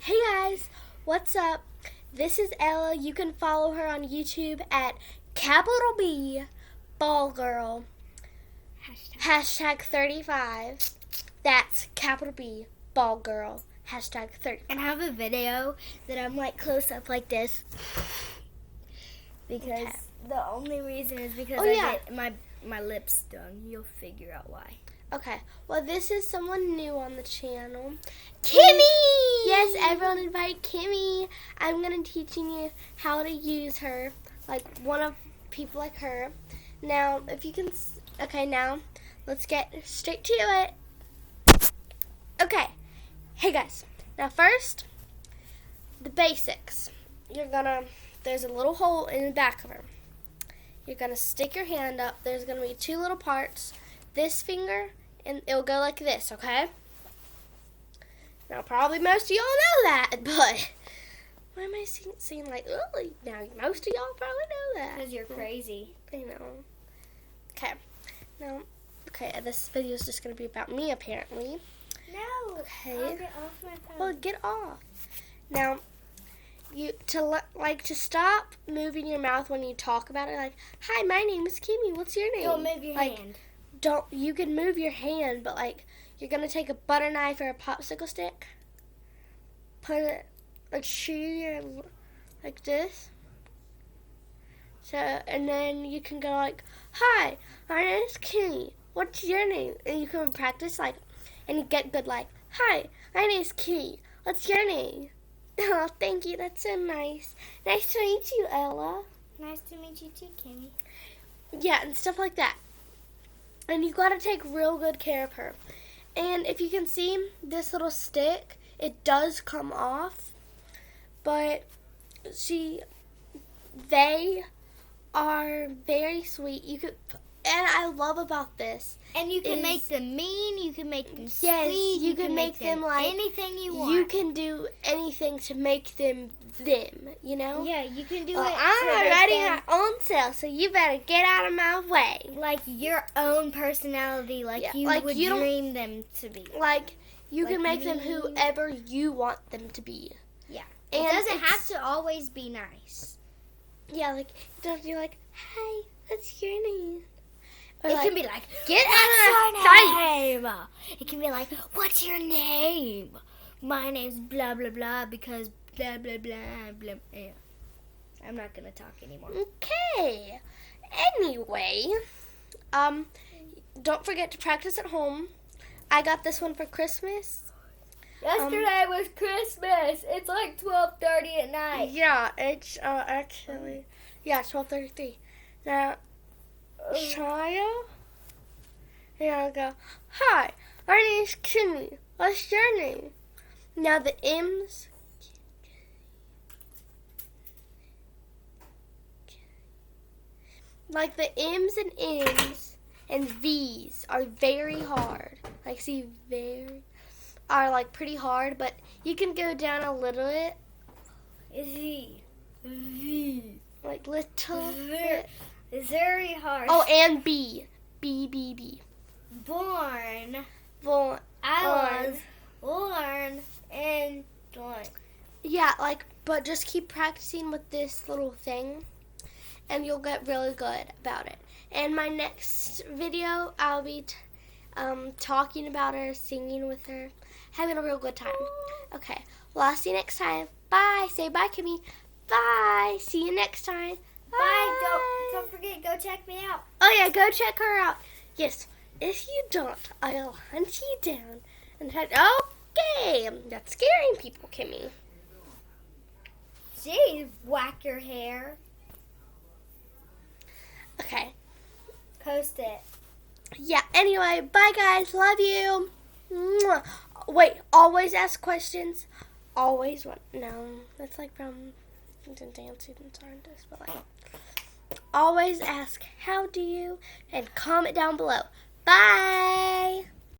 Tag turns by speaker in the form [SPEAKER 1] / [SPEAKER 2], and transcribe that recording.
[SPEAKER 1] Hey guys, what's up? This is Ella. You can follow her on YouTube at capital B Ball Girl hashtag 35. That's capital B Ball Girl hashtag 35.
[SPEAKER 2] And I have a video that I'm like close up like this because the only reason is because I get my lips done. You'll figure out why.
[SPEAKER 1] Okay, well, this is someone new on the channel.
[SPEAKER 2] Kimmy!
[SPEAKER 1] Yes, everyone invite Kimmy. I'm going to teaching you how to use her, like one of people like her. Now, if you can, okay, now let's get straight to it. Okay, hey guys, now first, the basics. There's a little hole in the back of her. You're going to stick your hand up. There's going to be two little parts. This finger, and it'll go like this, okay? Now, probably most of y'all know that, but why am I saying like, oh, now most of y'all probably know that.
[SPEAKER 2] Because you're crazy.
[SPEAKER 1] I know. Okay. Now, this video is just going to be about me, apparently.
[SPEAKER 2] No.
[SPEAKER 1] Okay.
[SPEAKER 2] I'll get off my phone.
[SPEAKER 1] Well, get off. Now, to stop moving your mouth when you talk about it, like, hi, my name is Kimmy. What's your name?
[SPEAKER 2] Don't move your hand.
[SPEAKER 1] You can move your hand, but like you're gonna take a butter knife or a popsicle stick, put it like this. So, and then you can go like, hi, my name is Kimmy. What's your name? And you can practice and you get good like, hi, my name is Kimmy. What's your name? Oh, thank you. That's so nice. Nice to meet you, Ella.
[SPEAKER 2] Nice to meet you too, Kimmy.
[SPEAKER 1] Yeah, and stuff like that. And you got to take real good care of her. And if you can see this little stick, it does come off. But they are very sweet. And I love about this.
[SPEAKER 2] And you can make them mean, you can make them sweet.
[SPEAKER 1] Yes, you can make them like
[SPEAKER 2] anything you want.
[SPEAKER 1] You can do anything to make them, you know?
[SPEAKER 2] Yeah, you can do it.
[SPEAKER 1] I'm already my own self, so you better get out of my way.
[SPEAKER 2] Like your own personality, you would dream them to be.
[SPEAKER 1] Like you can make them whoever you want them to be.
[SPEAKER 2] Yeah.
[SPEAKER 1] And
[SPEAKER 2] it doesn't have to always be nice.
[SPEAKER 1] Yeah, don't you hi, what's your name? Or
[SPEAKER 2] it can be like,
[SPEAKER 1] get
[SPEAKER 2] out of my name. It can be like, what's your name? My name's blah blah blah because blah blah blah blah. Yeah. I'm not gonna talk anymore.
[SPEAKER 1] Okay. Anyway, don't forget to practice at home. I got this one for Christmas.
[SPEAKER 2] Yesterday was Christmas. It's like 12:30 at night.
[SPEAKER 1] Yeah, it's actually, it's 12:33. Now, Shia, here I go. Hi, my name's Kimmy. What's your name? Now the M's. Like the M's and N's and V's are very hard. Are pretty hard, but you can go down a little bit.
[SPEAKER 2] V.
[SPEAKER 1] Like little
[SPEAKER 2] bit. It's very hard.
[SPEAKER 1] Oh, and B. B.
[SPEAKER 2] Born.
[SPEAKER 1] I
[SPEAKER 2] was born in joy.
[SPEAKER 1] Yeah, but just keep practicing with this little thing, and you'll get really good about it. And my next video, I'll be talking about her, singing with her, having a real good time. Okay, well, I'll see you next time. Bye. Say bye, Kimmy. Bye. See you next time.
[SPEAKER 2] Bye. Don't forget, go check me out.
[SPEAKER 1] Oh, yeah, go check her out. Yes, if you don't, I'll hunt you down. Okay, that's scaring people, Kimmy.
[SPEAKER 2] Jeez, whack your hair.
[SPEAKER 1] Okay.
[SPEAKER 2] Post it.
[SPEAKER 1] Yeah, anyway, bye, guys. Love you. Mwah. Wait, always ask questions. Always what? No, that's from Dancing and Scientist, but always ask how do you and comment down below. Bye.